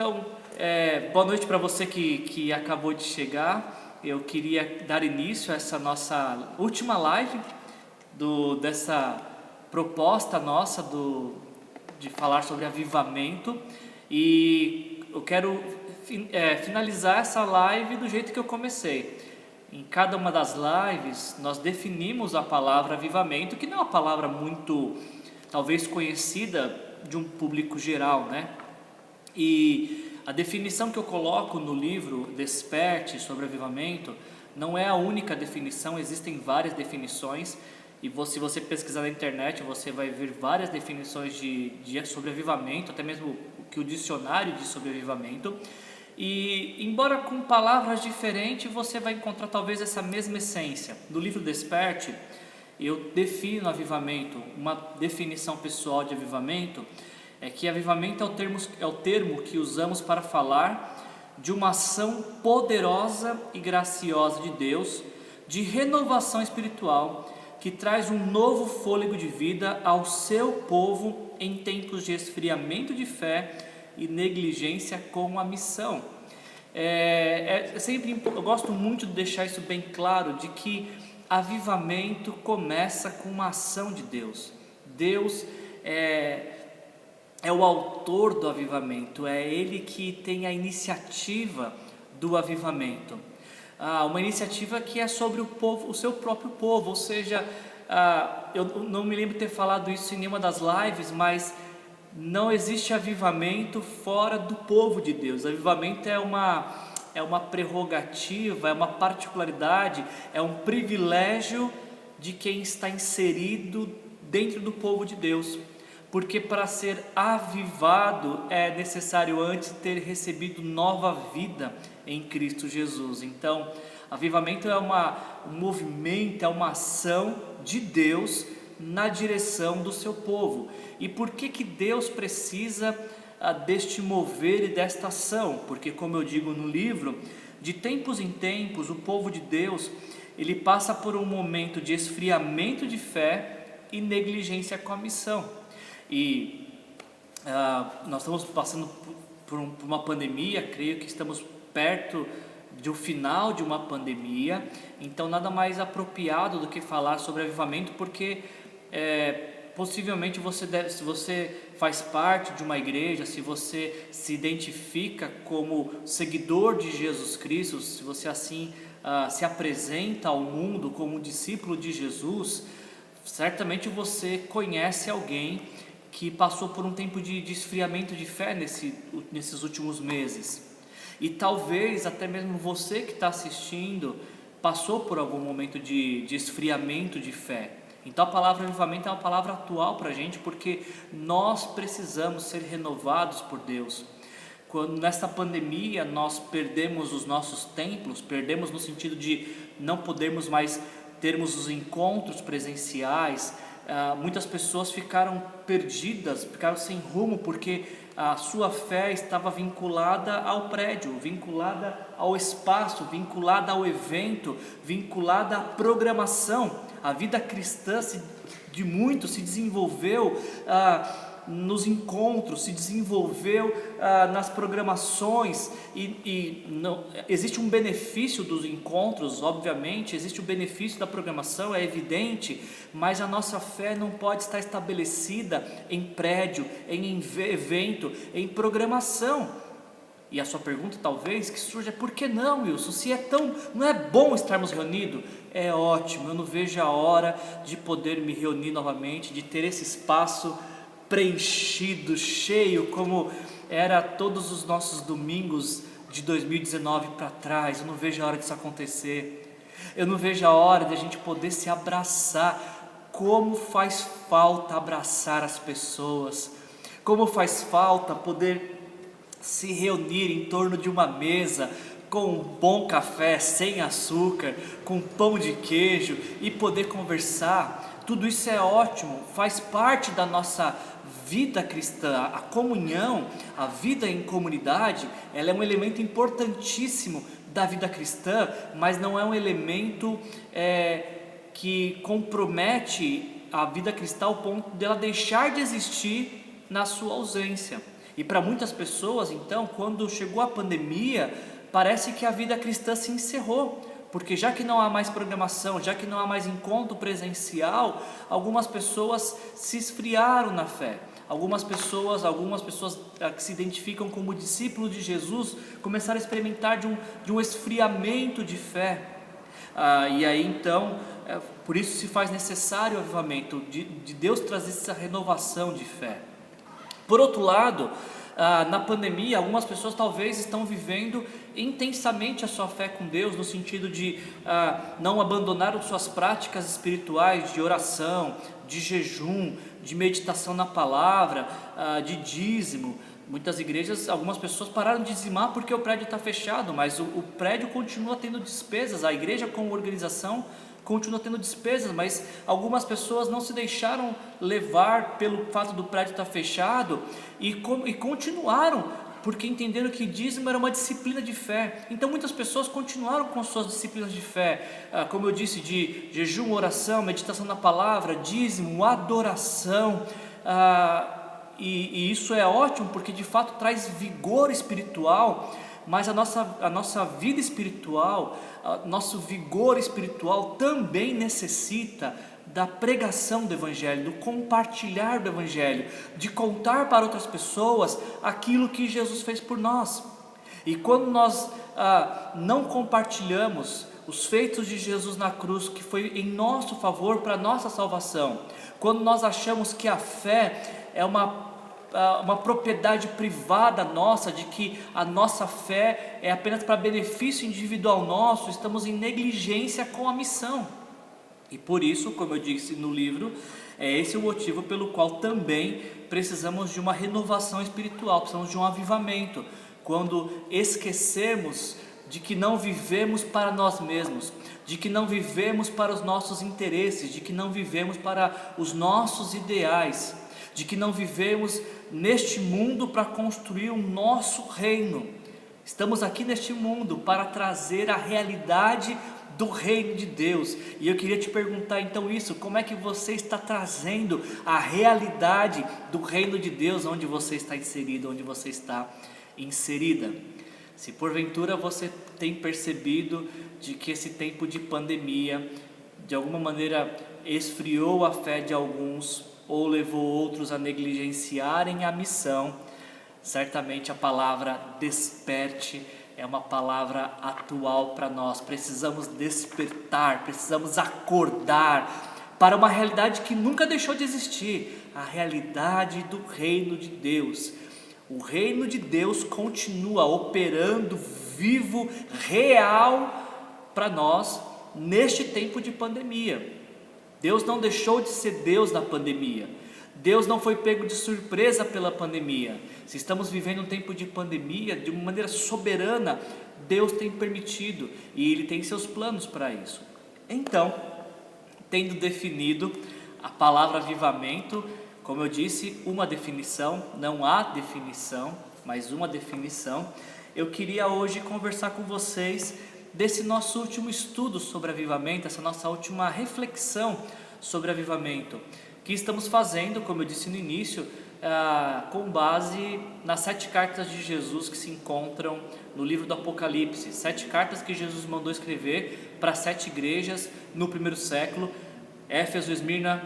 Então, boa noite para você que acabou de chegar. Eu queria dar início a essa nossa última live dessa proposta nossa de falar sobre avivamento. E eu quero finalizar essa live do jeito que eu comecei. Em cada uma das lives, nós definimos a palavra avivamento, que não é uma palavra muito, talvez, conhecida de um público geral, né? E a definição que eu coloco no livro Desperte sobre avivamento não é a única definição, existem várias definições. E se você pesquisar na internet, você vai ver várias definições sobre avivamento, até mesmo o que o dicionário diz sobre avivamento. E embora com palavras diferentes, você vai encontrar talvez essa mesma essência. No livro Desperte, eu defino avivamento, uma definição pessoal de avivamento é que avivamento é o termo que usamos para falar de uma ação poderosa e graciosa de Deus, de renovação espiritual, que traz um novo fôlego de vida ao seu povo em tempos de esfriamento de fé e negligência com a missão. Eu gosto muito de deixar isso bem claro, de que avivamento começa com uma ação de Deus. Deus é o autor do avivamento, é Ele que tem a iniciativa do avivamento. Uma iniciativa que é sobre o povo, o seu próprio povo, ou seja, eu não me lembro de ter falado isso em nenhuma das lives, mas não existe avivamento fora do povo de Deus. Avivamento é uma prerrogativa, é uma particularidade, é um privilégio de quem está inserido dentro do povo de Deus. Porque para ser avivado é necessário antes ter recebido nova vida em Cristo Jesus. Então, avivamento é um movimento, é uma ação de Deus na direção do seu povo. E por que Deus precisa deste mover e desta ação? Porque, como eu digo no livro, de tempos em tempos o povo de Deus ele passa por um momento de esfriamento de fé e negligência com a missão. E nós estamos passando por uma pandemia, creio que estamos perto do final de uma pandemia, então nada mais apropriado do que falar sobre avivamento, porque possivelmente se você faz parte de uma igreja, se você se identifica como seguidor de Jesus Cristo, se você assim se apresenta ao mundo como um discípulo de Jesus, certamente você conhece alguém que passou por um tempo de esfriamento de fé nesses últimos meses. E talvez até mesmo você que está assistindo passou por algum momento de esfriamento de fé. Então a palavra avivamento é uma palavra atual para a gente, porque nós precisamos ser renovados por Deus. Quando nesta pandemia nós perdemos os nossos templos, perdemos no sentido de não podermos mais termos os encontros presenciais, muitas pessoas ficaram perdidas, ficaram sem rumo, porque a sua fé estava vinculada ao prédio, vinculada ao espaço, vinculada ao evento, vinculada à programação. A vida cristã de muitos se desenvolveu nos encontros, se desenvolveu nas programações e não, existe um benefício dos encontros, obviamente, existe o benefício da programação, é evidente, mas a nossa fé não pode estar estabelecida em prédio, em evento, em programação. E a sua pergunta talvez que surja é: por que não, Wilson? Se não é bom estarmos reunidos? É ótimo, eu não vejo a hora de poder me reunir novamente, de ter esse espaço preenchido, cheio, como era todos os nossos domingos de 2019 para trás. Eu não vejo a hora disso acontecer. Eu não vejo a hora de a gente poder se abraçar. Como faz falta abraçar as pessoas. Como faz falta poder se reunir em torno de uma mesa com um bom café sem açúcar, com pão de queijo e poder conversar. Tudo isso é ótimo, faz parte da nossa vida cristã. A comunhão, a vida em comunidade, ela é um elemento importantíssimo da vida cristã, mas não é um elemento que compromete a vida cristã ao ponto dela deixar de existir na sua ausência. E para muitas pessoas, então, quando chegou a pandemia, parece que a vida cristã se encerrou, porque já que não há mais programação, já que não há mais encontro presencial, algumas pessoas se esfriaram na fé. Algumas pessoas que se identificam como discípulos de Jesus começaram a experimentar de um esfriamento de fé. E aí então, por isso se faz necessário o avivamento, de Deus trazer essa renovação de fé. Por outro lado, na pandemia, algumas pessoas talvez estão vivendo intensamente a sua fé com Deus, no sentido de não abandonar suas práticas espirituais de oração, de jejum, de meditação na palavra, de dízimo. Muitas igrejas, algumas pessoas pararam de dizimar porque o prédio está fechado, mas o prédio continua tendo despesas, a igreja como organização continua tendo despesas, mas algumas pessoas não se deixaram levar pelo fato do prédio estar fechado e continuaram, porque entenderam que dízimo era uma disciplina de fé. Então muitas pessoas continuaram com suas disciplinas de fé, como eu disse, de jejum, oração, meditação na palavra, dízimo, adoração, e isso é ótimo porque de fato traz vigor espiritual, mas a nossa vida espiritual, nosso vigor espiritual também necessita da pregação do Evangelho, do compartilhar do Evangelho, de contar para outras pessoas aquilo que Jesus fez por nós. E quando nós não compartilhamos os feitos de Jesus na cruz, que foi em nosso favor para a nossa salvação, quando nós achamos que a fé é uma propriedade privada nossa, de que a nossa fé é apenas para benefício individual nosso, estamos em negligência com a missão. E por isso, como eu disse no livro, é esse o motivo pelo qual também precisamos de uma renovação espiritual, precisamos de um avivamento, quando esquecemos de que não vivemos para nós mesmos, de que não vivemos para os nossos interesses, de que não vivemos para os nossos ideais, de que não vivemos neste mundo para construir o nosso reino. Estamos aqui neste mundo para trazer a realidade do reino de Deus. E eu queria te perguntar então isso: como é que você está trazendo a realidade do reino de Deus onde você está inserido, onde você está inserida? Se porventura você tem percebido de que esse tempo de pandemia de alguma maneira esfriou a fé de alguns, ou levou outros a negligenciarem a missão, certamente a palavra desperte é uma palavra atual para nós. Precisamos despertar, precisamos acordar para uma realidade que nunca deixou de existir, a realidade do reino de Deus. O reino de Deus continua operando, vivo, real para nós neste tempo de pandemia. Deus não deixou de ser Deus na pandemia. Deus não foi pego de surpresa pela pandemia. Se estamos vivendo um tempo de pandemia, de uma maneira soberana, Deus tem permitido e Ele tem seus planos para isso. Então, tendo definido a palavra avivamento, como eu disse, uma definição, não há definição, mas uma definição, eu queria hoje conversar com vocês desse nosso último estudo sobre avivamento, essa nossa última reflexão sobre avivamento, que estamos fazendo, como eu disse no início, com base nas 7 cartas de Jesus que se encontram no livro do Apocalipse. 7 cartas que Jesus mandou escrever para 7 igrejas no primeiro século: Éfeso, Esmirna,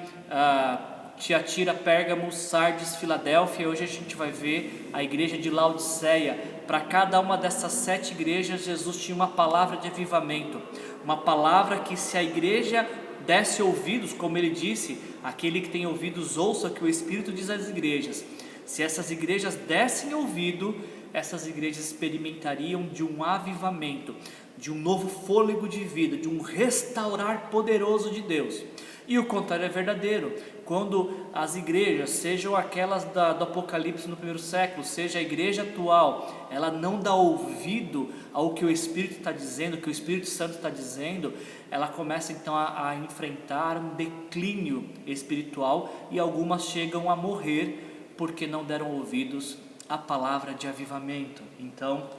Tiatira, Pérgamo, Sardes, Filadélfia. Hoje a gente vai ver a igreja de Laodiceia. Para cada uma dessas 7 igrejas, Jesus tinha uma palavra de avivamento, uma palavra que, se a igreja desse ouvidos, como ele disse, aquele que tem ouvidos ouça o que o Espírito diz às igrejas. Se essas igrejas dessem ouvido, essas igrejas experimentariam de um avivamento, de um novo fôlego de vida, de um restaurar poderoso de Deus. E o contrário é verdadeiro. Quando as igrejas, sejam aquelas do Apocalipse no primeiro século, seja a igreja atual, ela não dá ouvido ao que o Espírito está dizendo, o que o Espírito Santo está dizendo, ela começa então a enfrentar um declínio espiritual, e algumas chegam a morrer porque não deram ouvidos à palavra de avivamento. Então,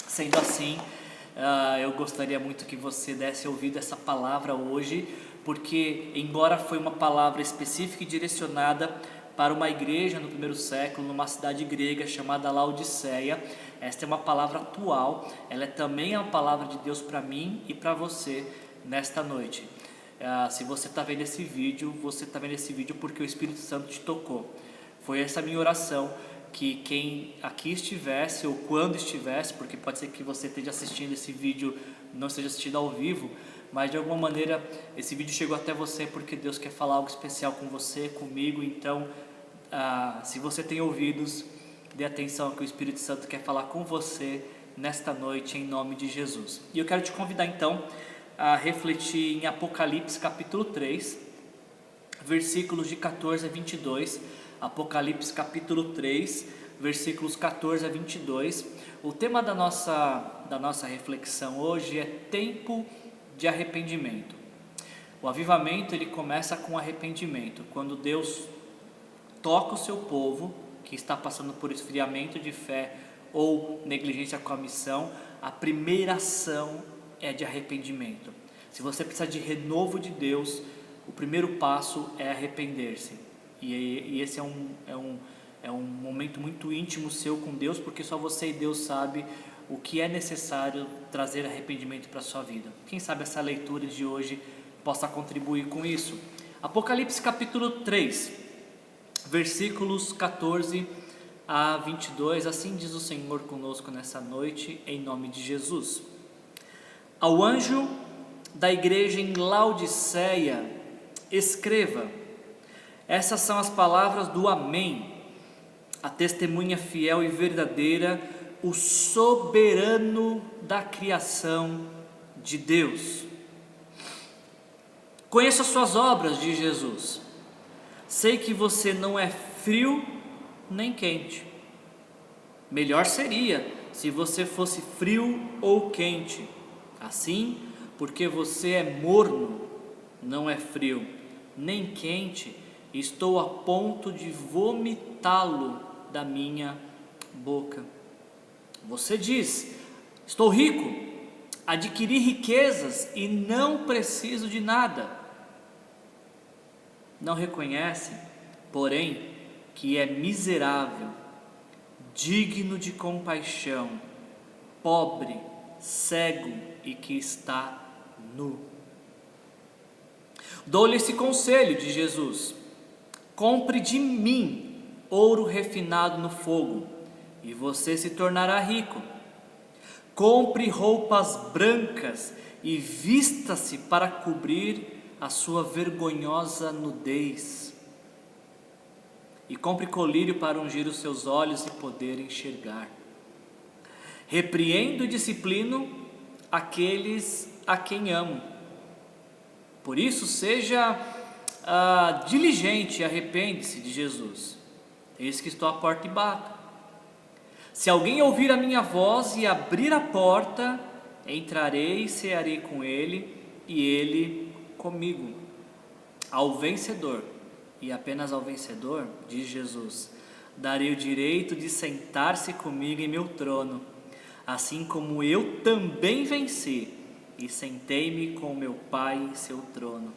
sendo assim, eu gostaria muito que você desse ouvido a essa palavra hoje, porque embora foi uma palavra específica e direcionada para uma igreja no primeiro século, numa cidade grega chamada Laodiceia. Esta é uma palavra atual, ela é também a palavra de Deus para mim e para você nesta noite. Se você está vendo esse vídeo, você está vendo esse vídeo porque o Espírito Santo te tocou. Foi essa minha oração, que quem aqui estivesse ou quando estivesse, porque pode ser que você esteja assistindo esse vídeo, não esteja assistindo ao vivo, mas de alguma maneira esse vídeo chegou até você porque Deus quer falar algo especial com você, comigo. Então, se você tem ouvidos, dê atenção que o Espírito Santo quer falar com você nesta noite, em nome de Jesus. E eu quero te convidar então a refletir em Apocalipse capítulo 3, versículos de 14 a 22, Apocalipse capítulo 3, versículos 14 a 22. O tema da nossa reflexão hoje é tempo de arrependimento. O avivamento ele começa com arrependimento, quando Deus toca o seu povo que está passando por esfriamento de fé ou negligência com a missão. A primeira ação é de arrependimento. Se você precisa de renovo de Deus, o primeiro passo é arrepender-se. E esse é um momento muito íntimo seu com Deus, porque só você e Deus sabe o que é necessário trazer arrependimento para a sua vida. Quem sabe essa leitura de hoje possa contribuir com isso. Apocalipse capítulo 3, versículos 14 a 22, assim diz o Senhor conosco nessa noite, em nome de Jesus. Ao anjo da igreja em Laodiceia, escreva: essas são as palavras do Amém, a testemunha fiel e verdadeira, o soberano da criação de Deus. Conheço as suas obras, diz Jesus. Sei que você não é frio nem quente. Melhor seria se você fosse frio ou quente. Assim, porque você é morno, não é frio nem quente, estou a ponto de vomitá-lo da minha boca. Você diz: estou rico, adquiri riquezas e não preciso de nada. Não reconhece, porém, que é miserável, digno de compaixão, pobre, cego e que está nu. Dou-lhe esse conselho de Jesus: compre de mim ouro refinado no fogo, e você se tornará rico. Compre roupas brancas e vista-se para cobrir a sua vergonhosa nudez. E compre colírio para ungir os seus olhos e poder enxergar. Repreendo e disciplino aqueles a quem amo. Por isso, seja diligente e arrepende-se de Jesus. Eis que estou à porta e bato. Se alguém ouvir a minha voz e abrir a porta, entrarei e cearei com ele e ele comigo. Ao vencedor, e apenas ao vencedor, diz Jesus, darei o direito de sentar-se comigo em meu trono, assim como eu também venci e sentei-me com meu Pai em seu trono.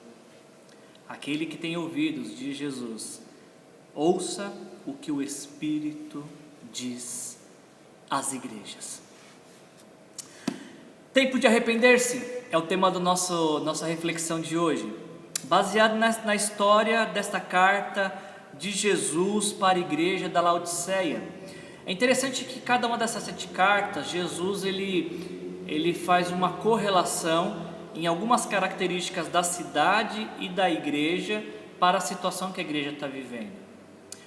Aquele que tem ouvidos, diz Jesus, ouça o que o Espírito diz às igrejas. Tempo de arrepender-se é o tema da nossa reflexão de hoje, baseado na história desta carta de Jesus para a igreja da Laodiceia. É interessante que cada uma dessas 7 cartas, Jesus ele faz uma correlação em algumas características da cidade e da igreja para a situação que a igreja está vivendo.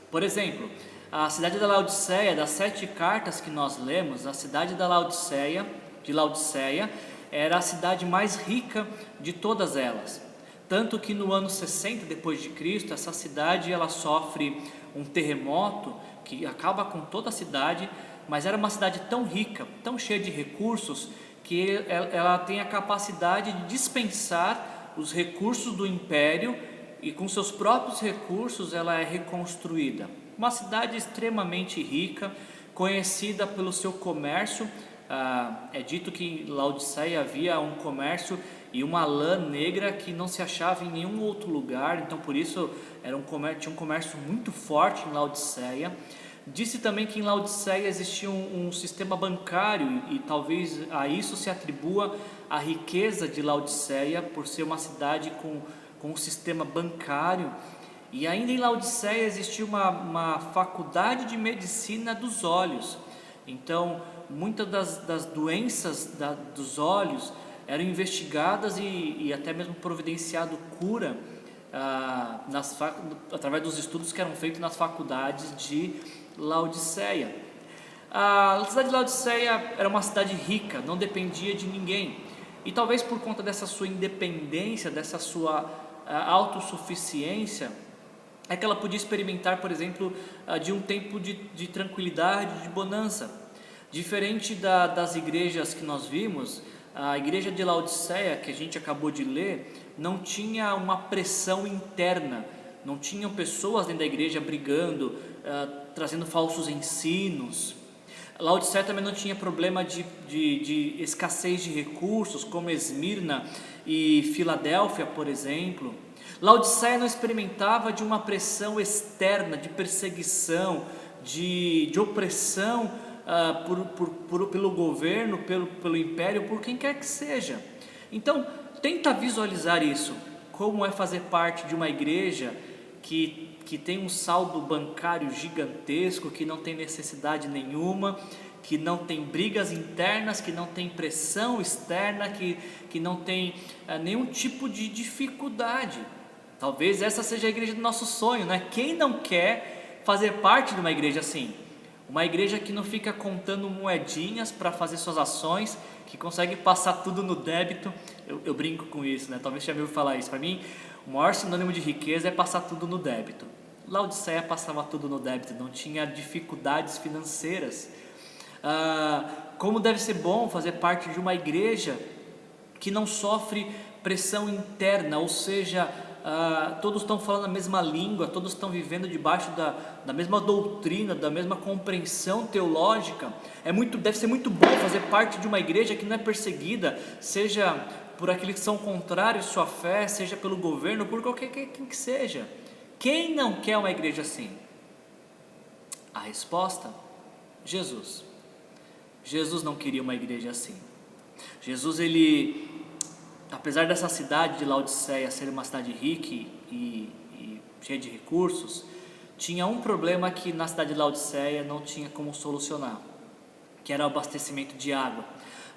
Por exemplo, a cidade da Laodiceia, das 7 cartas que nós lemos, a cidade de Laodiceia, era a cidade mais rica de todas elas. Tanto que no ano 60 depois de Cristo, essa cidade ela sofre um terremoto que acaba com toda a cidade, mas era uma cidade tão rica, tão cheia de recursos, que ela tem a capacidade de dispensar os recursos do império e com seus próprios recursos ela é reconstruída. Uma cidade extremamente rica, conhecida pelo seu comércio. É dito que em Laodiceia havia um comércio e uma lã negra que não se achava em nenhum outro lugar, então por isso tinha um comércio muito forte em Laodiceia. Disse também que em Laodiceia existia um sistema bancário, e talvez a isso se atribua a riqueza de Laodiceia, por ser uma cidade com um sistema bancário. E ainda em Laodiceia existia uma faculdade de medicina dos olhos. Então, muitas das doenças dos olhos eram investigadas e até mesmo providenciado cura através dos estudos que eram feitos nas faculdades de Laodiceia. A cidade de Laodiceia era uma cidade rica, não dependia de ninguém. E talvez por conta dessa sua independência, dessa sua autossuficiência, é que ela podia experimentar, por exemplo, de um tempo de tranquilidade, de bonança. Diferente das igrejas que nós vimos, a igreja de Laodiceia, que a gente acabou de ler, não tinha uma pressão interna, não tinham pessoas dentro da igreja brigando, trazendo falsos ensinos. Laodiceia também não tinha problema de escassez de recursos, como Esmirna e Filadélfia, por exemplo. Laodiceia não experimentava de uma pressão externa, de perseguição, de opressão pelo governo, pelo império, por quem quer que seja. Então, tenta visualizar isso, como é fazer parte de uma igreja que tem um saldo bancário gigantesco, que não tem necessidade nenhuma, que não tem brigas internas, que não tem pressão externa, que não tem nenhum tipo de dificuldade. Talvez essa seja a igreja do nosso sonho, né? Quem não quer fazer parte de uma igreja assim? Uma igreja que não fica contando moedinhas para fazer suas ações, que consegue passar tudo no débito. Eu brinco com isso, né? Talvez você já ouviu falar isso. Para mim, o maior sinônimo de riqueza é passar tudo no débito. Laodiceia passava tudo no débito, não tinha dificuldades financeiras. Como deve ser bom fazer parte de uma igreja que não sofre pressão interna, ou seja, todos estão falando a mesma língua, todos estão vivendo debaixo da mesma doutrina, da mesma compreensão teológica. Deve ser muito bom fazer parte de uma igreja que não é perseguida, seja por aqueles que são contrários à sua fé, seja pelo governo, por quem que seja. Quem não quer uma igreja assim? A resposta: Jesus. Jesus não queria uma igreja assim. Jesus, apesar dessa cidade de Laodiceia ser uma cidade rica e cheia de recursos, tinha um problema que na cidade de Laodiceia não tinha como solucionar, que era o abastecimento de água,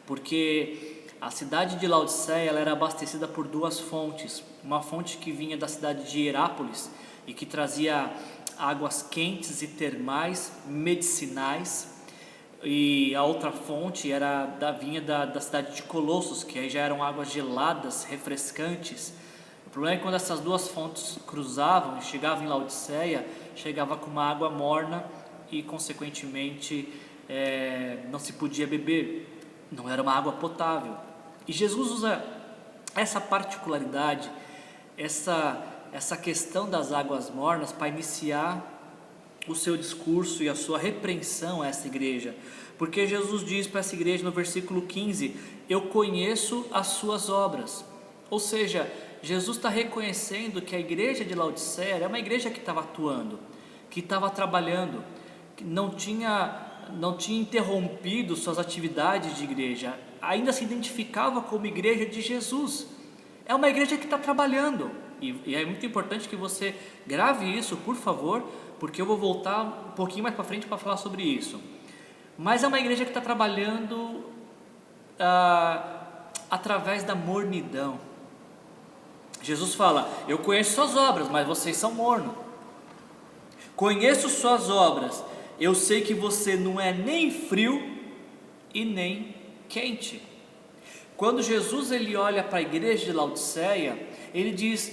porque a cidade de Laodiceia ela era abastecida por duas fontes, uma fonte que vinha da cidade de Hierápolis e que trazia águas quentes e termais, medicinais, e a outra fonte vinha da cidade de Colossos, que aí já eram águas geladas, refrescantes. O problema é que quando essas duas fontes cruzavam e chegavam em Laodiceia, chegava com uma água morna e consequentemente não se podia beber, não era uma água potável. E Jesus usa essa particularidade, essa questão das águas mornas para iniciar o seu discurso e a sua repreensão a essa igreja, porque Jesus diz para essa igreja no versículo 15: eu conheço as suas obras. Ou seja, Jesus está reconhecendo que a igreja de Laodiceia era uma igreja que estava atuando, que estava trabalhando, que não tinha interrompido suas atividades de igreja, ainda se identificava como igreja de Jesus. É uma igreja que está trabalhando, e é muito importante que você grave isso, por favor, porque eu vou voltar um pouquinho mais para frente para falar sobre isso. Mas é uma igreja que está trabalhando através da mornidão. Jesus fala: eu conheço suas obras, mas vocês são mornos. Conheço suas obras, eu sei que você não é nem frio e nem quente. Quando Jesus ele olha para a igreja de Laodiceia, ele diz: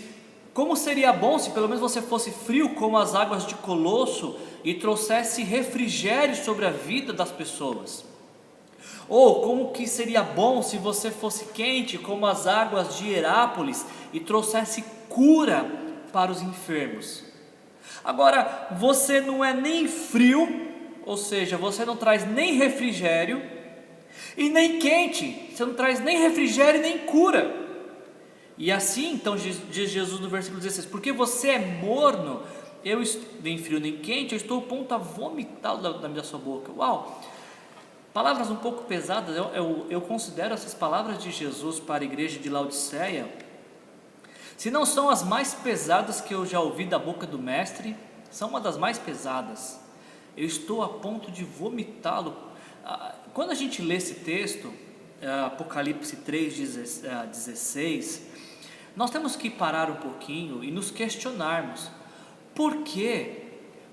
como seria bom se pelo menos você fosse frio como as águas de Colosso e trouxesse refrigério sobre a vida das pessoas. Ou como que seria bom se você fosse quente como as águas de Hierápolis e trouxesse cura para os enfermos. Agora, você não é nem frio, ou seja, você não traz nem refrigério, e nem quente, você não traz nem refrigério nem cura. E assim, então, diz Jesus no versículo 16: porque você é morno, nem frio nem quente, eu estou a ponto a vomitar da sua boca. Uau! Palavras um pouco pesadas. Eu considero essas palavras de Jesus para a igreja de Laodiceia, se não são as mais pesadas que eu já ouvi da boca do Mestre, são uma das mais pesadas. Eu estou a ponto de vomitá-lo. Quando a gente lê esse texto, Apocalipse 3:16, nós temos que parar um pouquinho e nos questionarmos: por quê?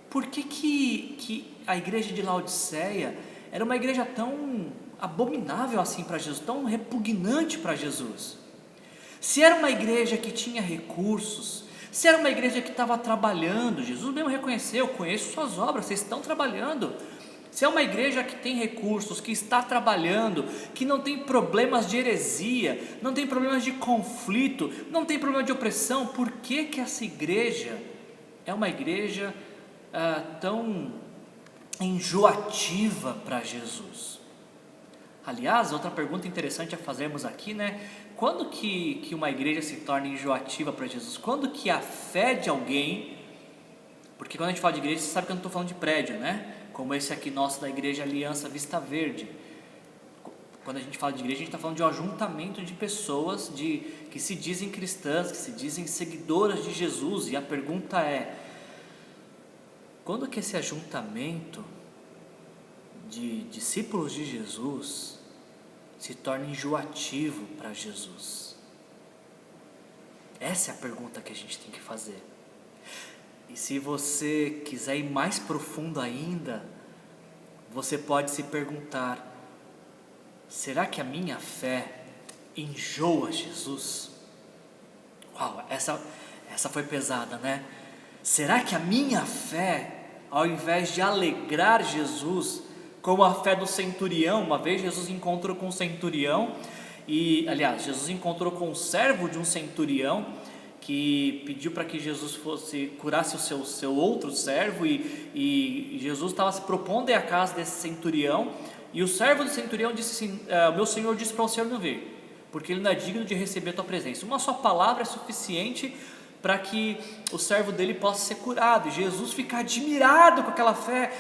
Por que a igreja de Laodiceia era uma igreja tão abominável assim para Jesus, tão repugnante para Jesus? Se era uma igreja que tinha recursos, se era uma igreja que estava trabalhando, Jesus mesmo reconheceu: eu conheço suas obras, vocês estão trabalhando. Se é uma igreja que tem recursos, que está trabalhando, que não tem problemas de heresia, não tem problemas de conflito, não tem problema de opressão, por que essa igreja é uma igreja tão enjoativa para Jesus? Aliás, outra pergunta interessante a fazermos aqui, né? Quando que uma igreja se torna enjoativa para Jesus? Quando que a fé de alguém... Porque quando a gente fala de igreja, você sabe que eu não estou falando de prédio, né? Como esse aqui nosso da Igreja Aliança Vista Verde. Quando a gente fala de igreja, a gente está falando de um ajuntamento de pessoas que se dizem cristãs, que se dizem seguidoras de Jesus. E a pergunta é: quando que esse ajuntamento de discípulos de Jesus se torna enjoativo para Jesus? Essa é a pergunta que a gente tem que fazer. E se você quiser ir mais profundo ainda, você pode se perguntar: será que a minha fé enjoa Jesus? Uau, essa foi pesada, né? Será que a minha fé, ao invés de alegrar Jesus, como a fé do centurião? Uma vez Jesus encontrou com um centurião, Jesus encontrou com um servo de um centurião, que pediu para que Jesus curasse o seu outro servo, e Jesus estava se propondo a ir à casa desse centurião, e o servo do centurião disse assim: meu senhor disse para o senhor não vir, porque ele não é digno de receber a tua presença. Uma só palavra é suficiente para que o servo dele possa ser curado. E Jesus fica admirado com aquela fé.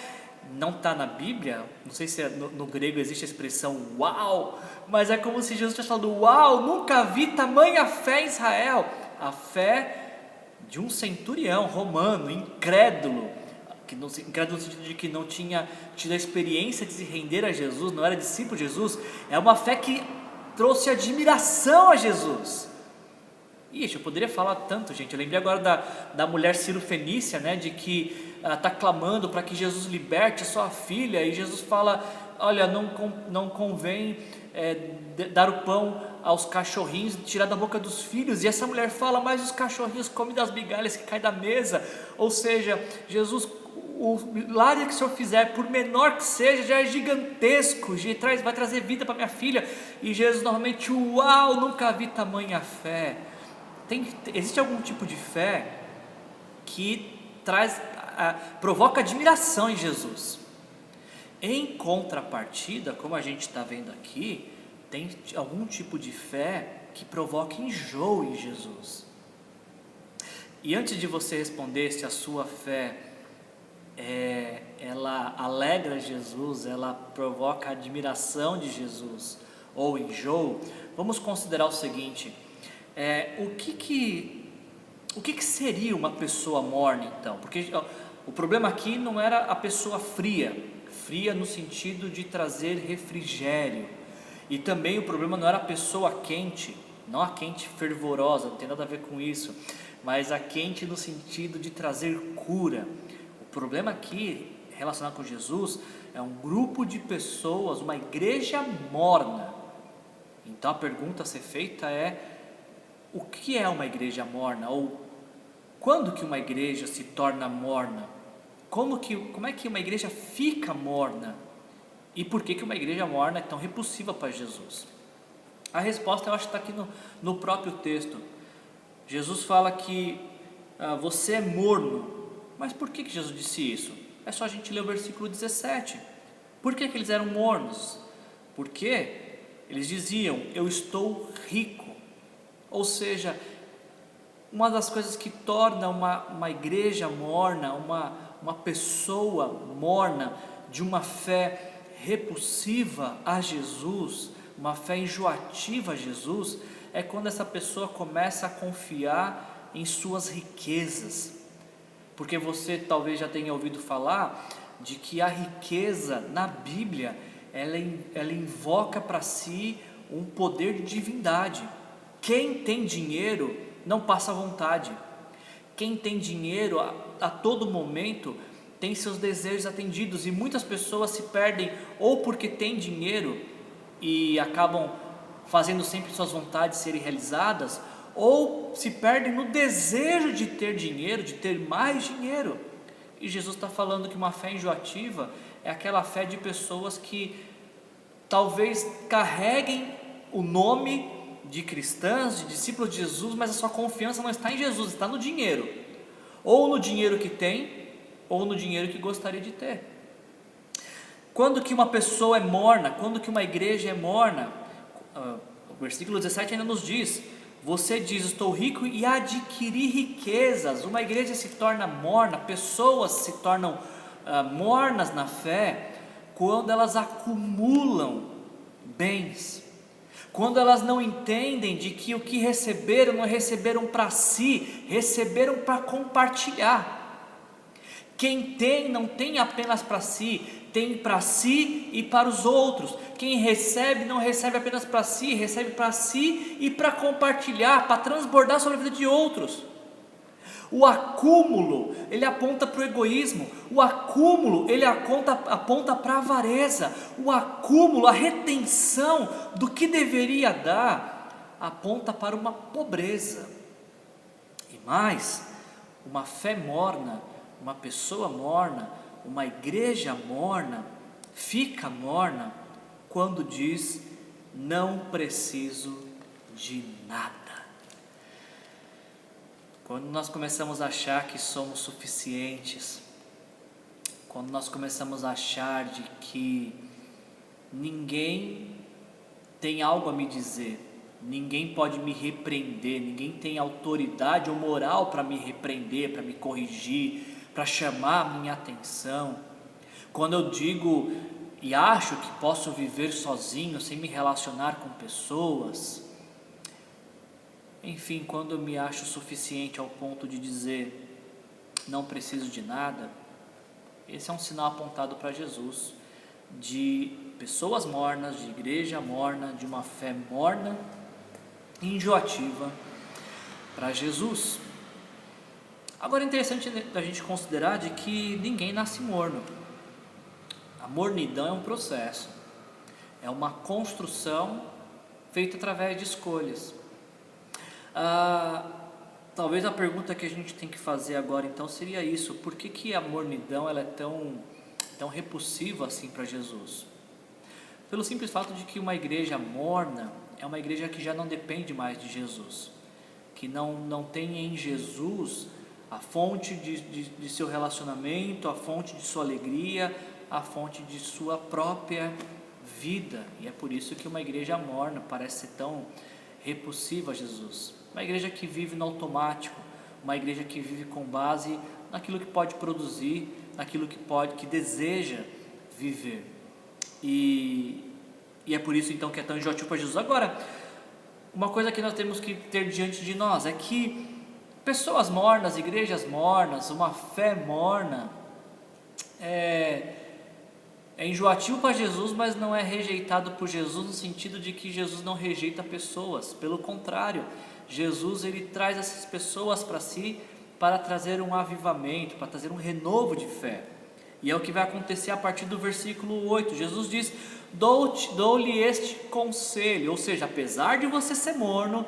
Não está na Bíblia, não sei se no grego existe a expressão uau, mas é como se Jesus tivesse falado: uau, nunca vi tamanha fé em Israel. A fé de um centurião romano, incrédulo no sentido de que não tinha tido a experiência de se render a Jesus, não era discípulo de Jesus. É uma fé que trouxe admiração a Jesus. Ixi, eu poderia falar tanto, gente. Eu lembrei agora da mulher Cirofenícia, né, de que está clamando para que Jesus liberte sua filha, e Jesus fala: olha, não convém dar o pão aos cachorrinhos, tirar da boca dos filhos. E essa mulher fala: mas os cachorrinhos comem das migalhas que caem da mesa. Ou seja, Jesus, o milagre que o Senhor fizer, por menor que seja, já é gigantesco, vai trazer vida para minha filha. E Jesus novamente: uau, nunca vi tamanha fé. Existe algum tipo de fé que provoca admiração em Jesus. Em contrapartida, como a gente está vendo aqui, tem algum tipo de fé que provoca enjoo em Jesus. E antes de você responder se a sua fé ela alegra Jesus, ela provoca admiração de Jesus ou enjoo, vamos considerar o seguinte: o que seria uma pessoa morna, então? Porque o problema aqui não era a pessoa fria no sentido de trazer refrigério, e também o problema não era a pessoa quente, não a quente fervorosa, não tem nada a ver com isso, mas a quente no sentido de trazer cura. O problema aqui, relacionado com Jesus, é um grupo de pessoas, uma igreja morna. Então a pergunta a ser feita é: o que é uma igreja morna? Ou quando que uma igreja se torna morna? Como é que uma igreja fica morna? E por que uma igreja morna é tão repulsiva para Jesus? A resposta eu acho que está aqui no próprio texto. Jesus fala que você é morno. Mas por que Jesus disse isso? É só a gente ler o versículo 17. Por que eles eram mornos? Porque eles diziam: eu estou rico. Ou seja, uma das coisas que torna uma igreja morna, uma pessoa morna, de uma fé repulsiva a Jesus, uma fé enjoativa a Jesus, é quando essa pessoa começa a confiar em suas riquezas. Porque você talvez já tenha ouvido falar de que a riqueza na Bíblia, ela invoca para si um poder de divindade. Quem tem dinheiro não passa vontade. Quem tem dinheiro a todo momento tem seus desejos atendidos, e muitas pessoas se perdem ou porque têm dinheiro e acabam fazendo sempre suas vontades serem realizadas, ou se perdem no desejo de ter dinheiro, de ter mais dinheiro. E Jesus está falando que uma fé enjoativa é aquela fé de pessoas que talvez carreguem o nome de cristãs, de discípulos de Jesus, mas a sua confiança não está em Jesus, está no dinheiro, ou no dinheiro que tem, ou no dinheiro que gostaria de ter. Quando que uma pessoa é morna, quando que uma igreja é morna, o versículo 17 ainda nos diz: você diz, estou rico e adquiri riquezas. Uma igreja se torna morna, pessoas se tornam mornas na fé, quando elas acumulam bens, quando elas não entendem de que o que receberam, não receberam para si, receberam para compartilhar. Quem tem, não tem apenas para si, tem para si e para os outros. Quem recebe, não recebe apenas para si, recebe para si e para compartilhar, para transbordar sobre a vida de outros. O acúmulo, ele aponta para o egoísmo. O acúmulo, ele aponta para a avareza. O acúmulo, a retenção do que deveria dar, aponta para uma pobreza. E mais, uma fé morna, uma pessoa morna, uma igreja morna, fica morna quando diz: não preciso de nada. Quando nós começamos a achar que somos suficientes, quando nós começamos a achar de que ninguém tem algo a me dizer, ninguém pode me repreender, ninguém tem autoridade ou moral para me repreender, para me corrigir, para chamar a minha atenção, quando eu digo e acho que posso viver sozinho, sem me relacionar com pessoas, enfim, quando eu me acho suficiente ao ponto de dizer não preciso de nada, esse é um sinal apontado para Jesus, de pessoas mornas, de igreja morna, de uma fé morna, enjoativa para Jesus. Agora é interessante a gente considerar de que ninguém nasce morno. A mornidão é um processo, é uma construção feita através de escolhas. Talvez a pergunta que a gente tem que fazer agora então seria isso: por que a mornidão ela é tão repulsiva assim para Jesus? Pelo simples fato de que uma igreja morna é uma igreja que já não depende mais de Jesus, que não tem em Jesus a fonte de seu relacionamento, a fonte de sua alegria, a fonte de sua própria vida. E é por isso que uma igreja morna parece ser tão repulsiva a Jesus. Uma igreja que vive no automático, uma igreja que vive com base naquilo que pode produzir, naquilo que deseja viver. E é por isso então que é tão enjoativo para Jesus. Agora, uma coisa que nós temos que ter diante de nós é que pessoas mornas, igrejas mornas, uma fé morna é enjoativo para Jesus, mas não é rejeitado por Jesus no sentido de que Jesus não rejeita pessoas. Pelo contrário, Jesus ele traz essas pessoas para si para trazer um avivamento, para trazer um renovo de fé. E é o que vai acontecer a partir do versículo 8. Jesus diz: dou-lhe este conselho, ou seja, apesar de você ser morno,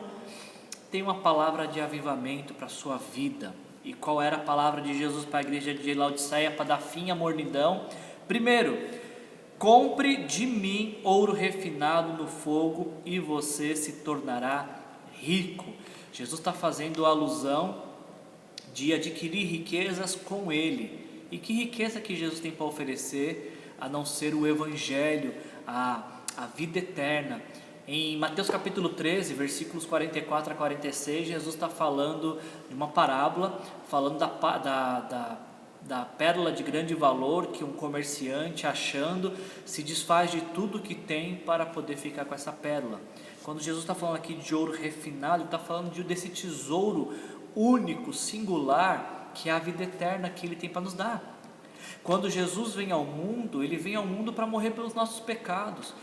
tem uma palavra de avivamento para a sua vida. E qual era a palavra de Jesus para a igreja de Laodiceia para dar fim à mornidão? Primeiro, compre de mim ouro refinado no fogo e você se tornará rico. Jesus está fazendo alusão de adquirir riquezas com Ele. E que riqueza que Jesus tem para oferecer, a não ser o Evangelho, a vida eterna. Em Mateus capítulo 13, versículos 44 a 46, Jesus está falando de uma parábola, falando da pérola de grande valor que um comerciante, achando, se desfaz de tudo que tem para poder ficar com essa pérola. Quando Jesus está falando aqui de ouro refinado, ele está falando desse tesouro único, singular, que é a vida eterna que ele tem para nos dar. Quando Jesus vem ao mundo, ele vem ao mundo para morrer pelos nossos pecados.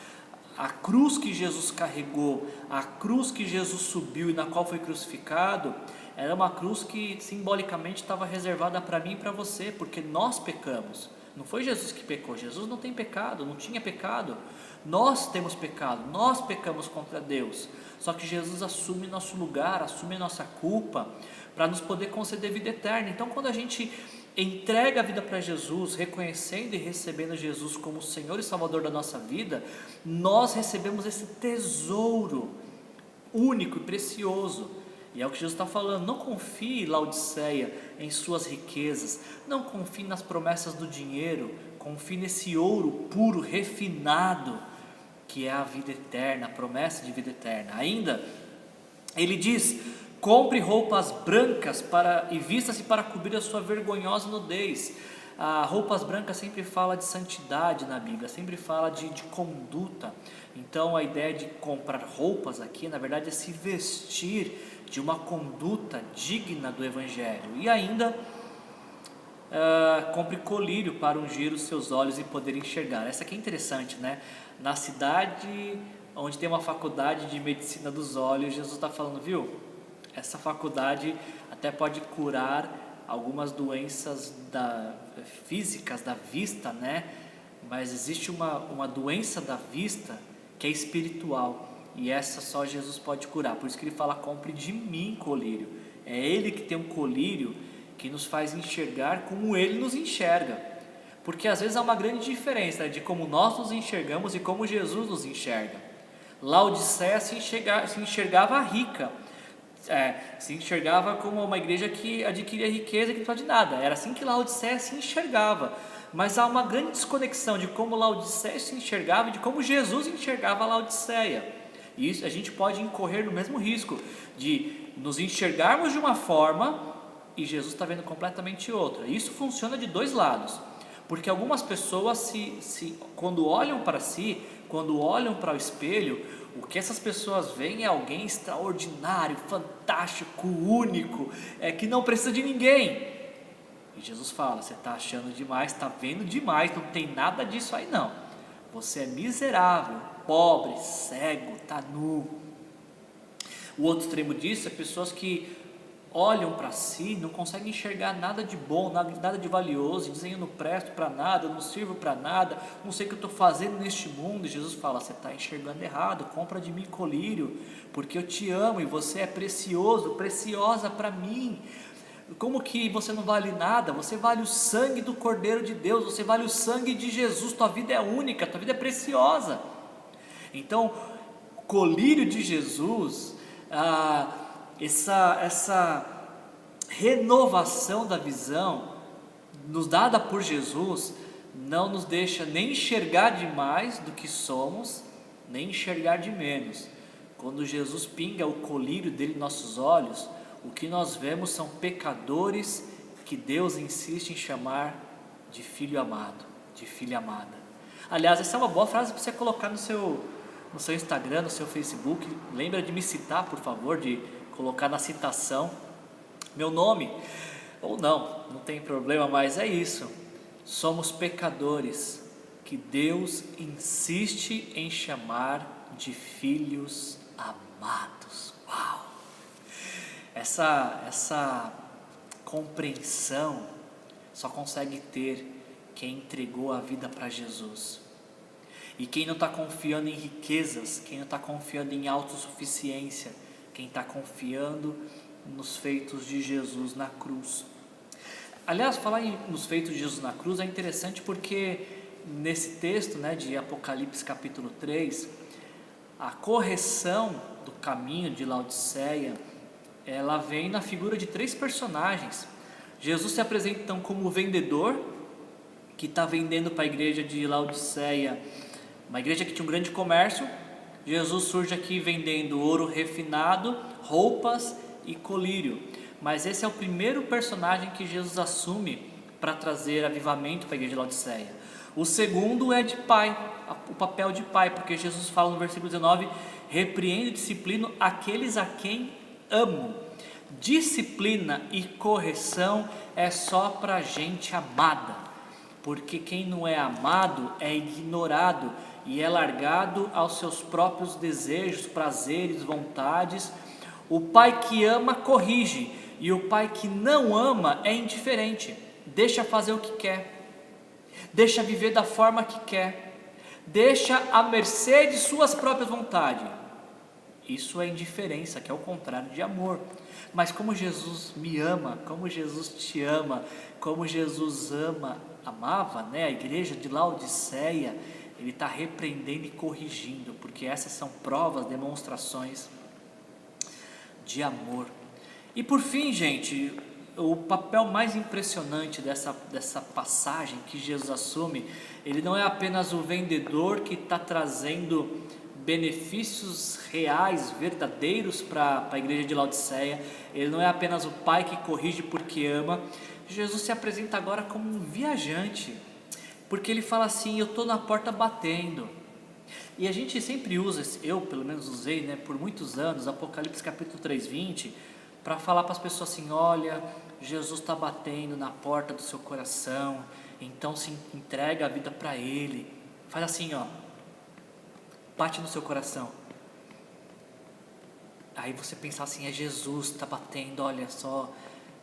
A cruz que Jesus carregou, a cruz que Jesus subiu e na qual foi crucificado, era uma cruz que simbolicamente estava reservada para mim e para você, porque nós pecamos. Não foi Jesus que pecou, Jesus não tem pecado, não tinha pecado. Nós temos pecado, nós pecamos contra Deus. Só que Jesus assume nosso lugar, assume nossa culpa, para nos poder conceder vida eterna. Então, quando a gente entrega a vida para Jesus, reconhecendo e recebendo Jesus como Senhor e Salvador da nossa vida, nós recebemos esse tesouro único e precioso. E é o que Jesus está falando: não confie, Laodiceia, em suas riquezas, não confie nas promessas do dinheiro, confie nesse ouro puro, refinado, que é a vida eterna, a promessa de vida eterna. Ainda, ele diz: compre roupas brancas e vista-se para cobrir a sua vergonhosa nudez. Roupas brancas sempre fala de santidade na Bíblia, sempre fala de conduta. Então a ideia de comprar roupas aqui, na verdade, é se vestir de uma conduta digna do Evangelho. E ainda, compre colírio para ungir os seus olhos e poder enxergar. Essa aqui é interessante, né? Na cidade onde tem uma faculdade de medicina dos olhos, Jesus está falando, viu? Essa faculdade até pode curar algumas doenças físicas da vista, né? Mas existe uma doença da vista que é espiritual, e essa só Jesus pode curar. Por isso que ele fala: compre de mim colírio. É ele que tem um colírio que nos faz enxergar como ele nos enxerga. Porque às vezes há uma grande diferença, né, de como nós nos enxergamos e como Jesus nos enxerga. Laodiceia se enxergava rica, se enxergava como uma igreja que adquiria riqueza e que não precisa de nada. Era assim que Laodiceia se enxergava. Mas há uma grande desconexão de como Laodiceia se enxergava e de como Jesus enxergava Laodiceia. E isso, a gente pode incorrer no mesmo risco de nos enxergarmos de uma forma e Jesus está vendo completamente outra. Isso funciona de dois lados, porque algumas pessoas quando olham para si, quando olham para o espelho, o que essas pessoas veem é alguém extraordinário, fantástico, único, que não precisa de ninguém. E Jesus fala: você está achando demais, está vendo demais, não tem nada disso aí não. Você é miserável, pobre, cego, está nu. O outro extremo disso é pessoas que olham para si, não conseguem enxergar nada de bom, nada de valioso, e dizem: eu não presto para nada, eu não sirvo para nada, não sei o que eu estou fazendo neste mundo. E Jesus fala: você está enxergando errado, compra de mim colírio, porque eu te amo e você é precioso, preciosa para mim. Como que você não vale nada? Você vale o sangue do Cordeiro de Deus, você vale o sangue de Jesus, tua vida é única, tua vida é preciosa. Então, colírio de Jesus, essa renovação da visão nos dada por Jesus, não nos deixa nem enxergar de mais do que somos, nem enxergar de menos. Quando Jesus pinga o colírio dele em nossos olhos, o que nós vemos são pecadores que Deus insiste em chamar de filho amado, de filha amada. Aliás, essa é uma boa frase para você colocar no seu Instagram, no seu Facebook. Lembra de me citar, por favor, de colocar na citação meu nome, ou não tem problema, mas é isso. Somos pecadores que Deus insiste em chamar de filhos amados. Uau! Essa compreensão só consegue ter quem entregou a vida para Jesus. E quem não está confiando em riquezas, quem não está confiando em autossuficiência, quem está confiando nos feitos de Jesus na cruz. Aliás, falar nos feitos de Jesus na cruz é interessante porque nesse texto, né, de Apocalipse capítulo 3, a correção do caminho de Laodiceia, ela vem na figura de 3 personagens. Jesus se apresenta então como o vendedor, que está vendendo para a igreja de Laodiceia, uma igreja que tinha um grande comércio. Jesus surge aqui vendendo ouro refinado, roupas e colírio. Mas esse é o primeiro personagem que Jesus assume para trazer avivamento para a igreja de Laodiceia. O segundo é de pai, o papel de pai, porque Jesus fala no versículo 19: repreendo e disciplino aqueles a quem amo. Disciplina e correção é só para gente amada, porque quem não é amado é ignorado e é largado aos seus próprios desejos, prazeres, vontades. O pai que ama corrige, e o pai que não ama é indiferente, deixa fazer o que quer, deixa viver da forma que quer, deixa à mercê de suas próprias vontades. Isso é indiferença, que é o contrário de amor. Mas como Jesus me ama, como Jesus te ama, como Jesus amava, né, a igreja de Laodiceia, Ele está repreendendo e corrigindo, porque essas são provas, demonstrações de amor. E por fim, gente, o papel mais impressionante dessa passagem que Jesus assume, Ele não é apenas o vendedor que está trazendo benefícios reais, verdadeiros para a igreja de Laodiceia. Ele não é apenas o pai que corrige porque ama. Jesus se apresenta agora como um viajante, porque ele fala assim: eu estou na porta batendo. E a gente sempre usa, eu pelo menos usei, né, por muitos anos, Apocalipse capítulo 3:20, para falar para as pessoas assim: olha, Jesus está batendo na porta do seu coração, então se entrega a vida para Ele. Faz assim, ó, bate no seu coração. Aí você pensar assim: é Jesus que está batendo, olha só,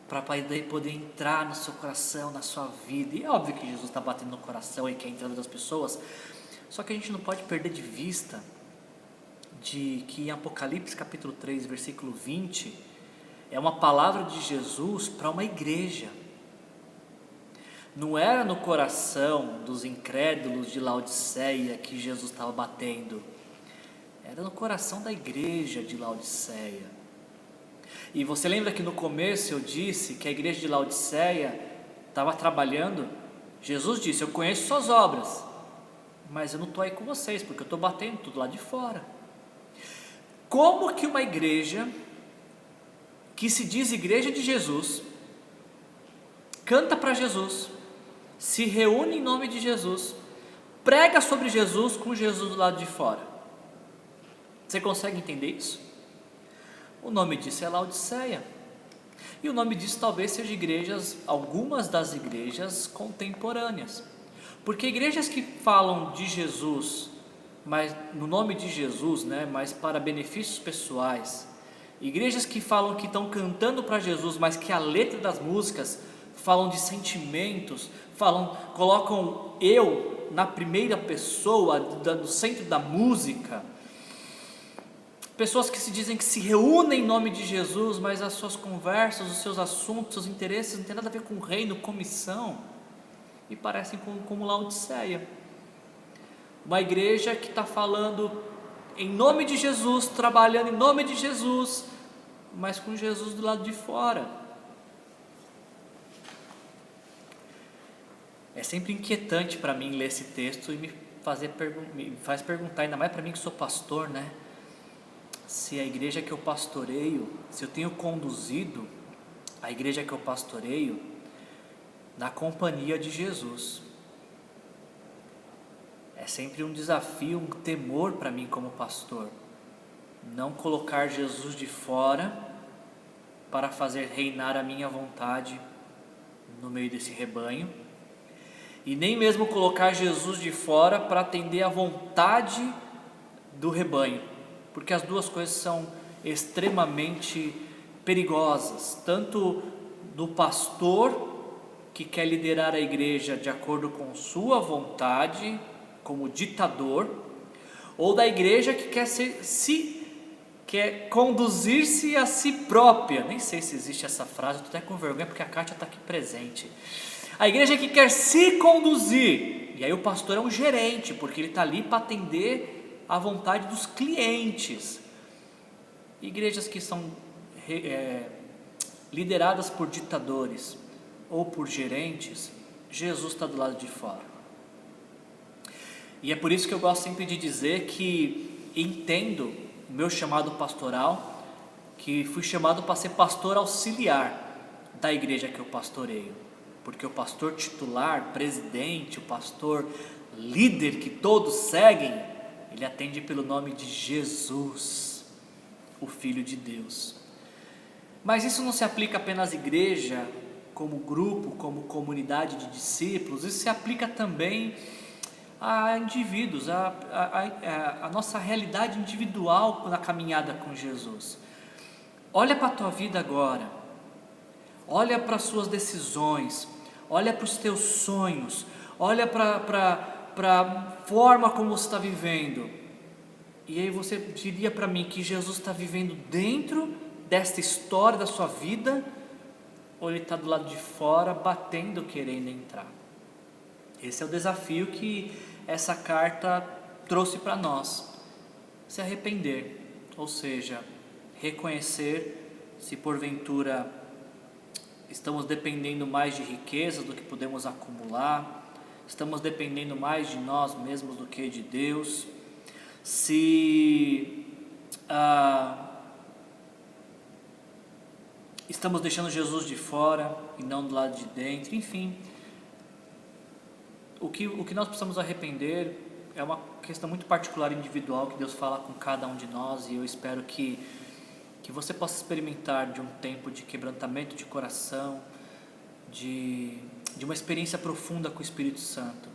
para poder entrar no seu coração, na sua vida. E é óbvio que Jesus está batendo no coração e quer entrar das pessoas, só que a gente não pode perder de vista de que em Apocalipse capítulo 3, versículo 20, é uma palavra de Jesus para uma igreja. Não era no coração dos incrédulos de Laodiceia que Jesus estava batendo, era no coração da igreja de Laodiceia. E você lembra que no começo eu disse que a igreja de Laodiceia estava trabalhando? Jesus disse: eu conheço suas obras, mas eu não estou aí com vocês, porque eu estou batendo tudo lá de fora. Como que uma igreja que se diz igreja de Jesus, canta para Jesus, se reúne em nome de Jesus, prega sobre Jesus com Jesus do lado de fora? Você consegue entender isso? O nome disso é Laodiceia. E o nome disso talvez seja igrejas, algumas das igrejas contemporâneas. Porque igrejas que falam de Jesus, mas no nome de Jesus, né, mas para benefícios pessoais, igrejas que falam que estão cantando para Jesus, mas que a letra das músicas falam de sentimentos, colocam eu na primeira pessoa, no centro da música. Pessoas que se dizem que se reúnem em nome de Jesus, mas as suas conversas, os seus assuntos, os seus interesses não tem nada a ver com o reino, com missão, e parecem como Laodiceia. Uma igreja que está falando em nome de Jesus, trabalhando em nome de Jesus, mas com Jesus do lado de fora. É sempre inquietante para mim ler esse texto e me faz perguntar, ainda mais para mim que sou pastor, né? Se a igreja que eu pastoreio, se eu tenho conduzido a igreja que eu pastoreio na companhia de Jesus. É sempre um desafio, um temor para mim como pastor, não colocar Jesus de fora para fazer reinar a minha vontade no meio desse rebanho, e nem mesmo colocar Jesus de fora para atender a vontade do rebanho, porque as duas coisas são extremamente perigosas, tanto do pastor que quer liderar a igreja de acordo com sua vontade, como ditador, ou da igreja que quer conduzir-se a si própria. Nem sei se existe essa frase, estou até com vergonha porque a Kátia está aqui presente. A igreja que quer se conduzir, e aí o pastor é um gerente, porque ele está ali para atender a vontade dos clientes. Igrejas que são lideradas por ditadores ou por gerentes, Jesus está do lado de fora. E é por isso que eu gosto sempre de dizer que entendo o meu chamado pastoral, que fui chamado para ser pastor auxiliar da igreja que eu pastoreio, porque o pastor titular, presidente, o pastor líder que todos seguem, ele atende pelo nome de Jesus, o Filho de Deus. Mas isso não se aplica apenas à igreja, como grupo, como comunidade de discípulos, isso se aplica também a indivíduos, a nossa realidade individual na caminhada com Jesus. Olha para a tua vida agora, olha para as suas decisões, olha para os teus sonhos, olha para a forma como você está vivendo. E aí você diria para mim que Jesus está vivendo dentro desta história da sua vida, ou ele está do lado de fora, batendo, querendo entrar? Esse é o desafio que essa carta trouxe para nós. Se arrepender, ou seja, reconhecer se porventura estamos dependendo mais de riquezas do que podemos acumular, estamos dependendo mais de nós mesmos do que de Deus, se estamos deixando Jesus de fora e não do lado de dentro, enfim. O que nós precisamos arrepender é uma questão muito particular, individual, que Deus fala com cada um de nós, e eu espero que você possa experimentar de um tempo de quebrantamento de coração, de uma experiência profunda com o Espírito Santo.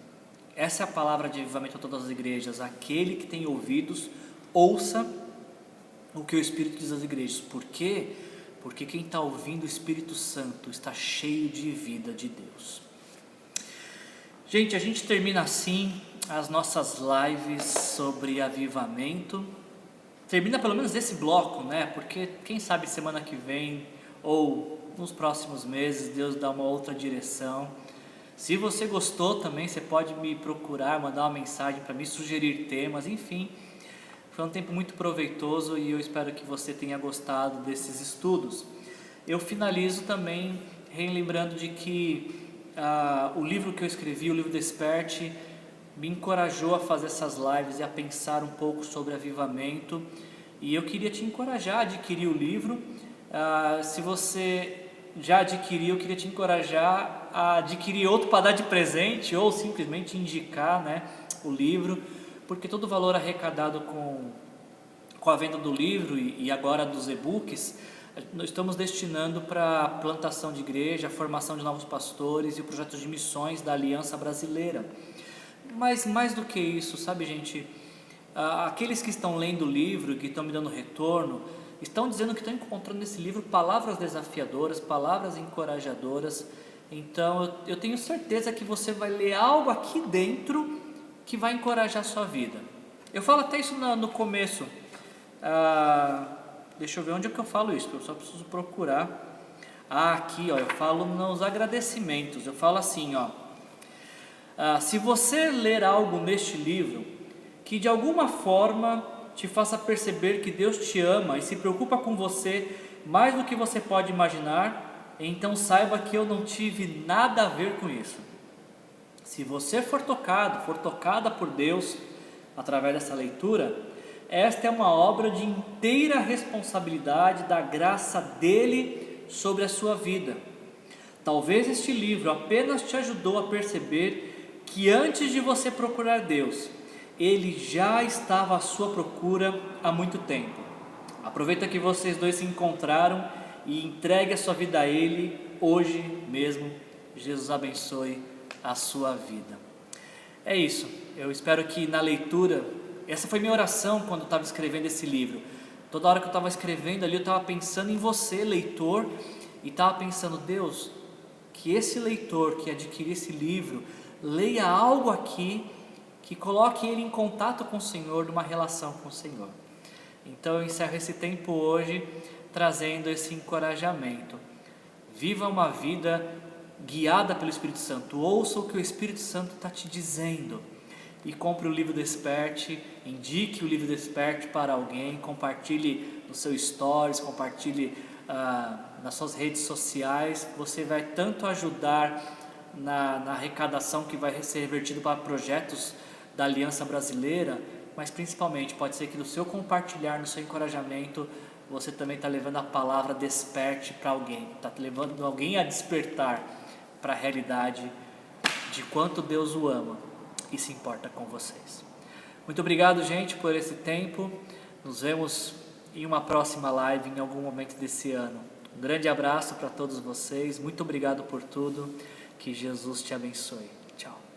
Essa é a palavra de avivamento a todas as igrejas: aquele que tem ouvidos, ouça o que o Espírito diz às igrejas. Por quê? Porque quem está ouvindo o Espírito Santo está cheio de vida de Deus. Gente, a gente termina assim as nossas lives sobre avivamento. Termina pelo menos esse bloco, né? Porque quem sabe semana que vem ou nos próximos meses Deus dá uma outra direção. Se você gostou também, você pode me procurar, mandar uma mensagem para me sugerir temas, enfim. Foi um tempo muito proveitoso e eu espero que você tenha gostado desses estudos. Eu finalizo também relembrando de que o livro que eu escrevi, o livro Desperte, me encorajou a fazer essas lives e a pensar um pouco sobre avivamento, e eu queria te encorajar a adquirir o livro. Se você já adquiriu, eu queria te encorajar a adquirir outro para dar de presente, ou simplesmente indicar, né, o livro, porque todo o valor arrecadado com a venda do livro e agora dos e-books, nós estamos destinando para a plantação de igreja, a formação de novos pastores e o projeto de missões da Aliança Brasileira. Mas mais do que isso, sabe, gente, aqueles que estão lendo o livro, que estão me dando retorno, estão dizendo que estão encontrando nesse livro palavras desafiadoras, palavras encorajadoras. Então eu tenho certeza que você vai ler algo aqui dentro que vai encorajar a sua vida. Eu falo até isso no começo. Deixa eu ver onde é que eu falo isso, eu só preciso procurar. Aqui, ó, eu falo nos agradecimentos. Eu falo assim, ó: se você ler algo neste livro que de alguma forma te faça perceber que Deus te ama e se preocupa com você mais do que você pode imaginar, então saiba que eu não tive nada a ver com isso. Se você for tocada por Deus através dessa leitura, esta é uma obra de inteira responsabilidade da graça dele sobre a sua vida. Talvez este livro apenas te ajudou a perceber que antes de você procurar Deus, ele já estava à sua procura há muito tempo. Aproveita que vocês dois se encontraram e entregue a sua vida a ele hoje mesmo. Jesus abençoe a sua vida. É isso, eu espero que na leitura, essa foi minha oração quando eu estava escrevendo esse livro. Toda hora que eu estava escrevendo ali, eu estava pensando em você, leitor, e estava pensando: Deus, que esse leitor que adquirir esse livro leia algo aqui que coloque ele em contato com o Senhor, numa relação com o Senhor. Então eu encerro esse tempo hoje trazendo esse encorajamento. Viva uma vida guiada pelo Espírito Santo. Ouça o que o Espírito Santo está te dizendo. E compre o livro Desperte, indique o livro Desperte para alguém, compartilhe no seu stories, compartilhe nas suas redes sociais. Você vai tanto ajudar na arrecadação que vai ser revertido para projetos da Aliança Brasileira, mas principalmente pode ser que no seu compartilhar, no seu encorajamento, você também está levando a palavra desperte para alguém, está levando alguém a despertar para a realidade de quanto Deus o ama e se importa com vocês. Muito obrigado, gente, por esse tempo. Nos vemos em uma próxima live em algum momento desse ano. Um grande abraço para todos vocês. Muito obrigado por tudo. Que Jesus te abençoe. Tchau.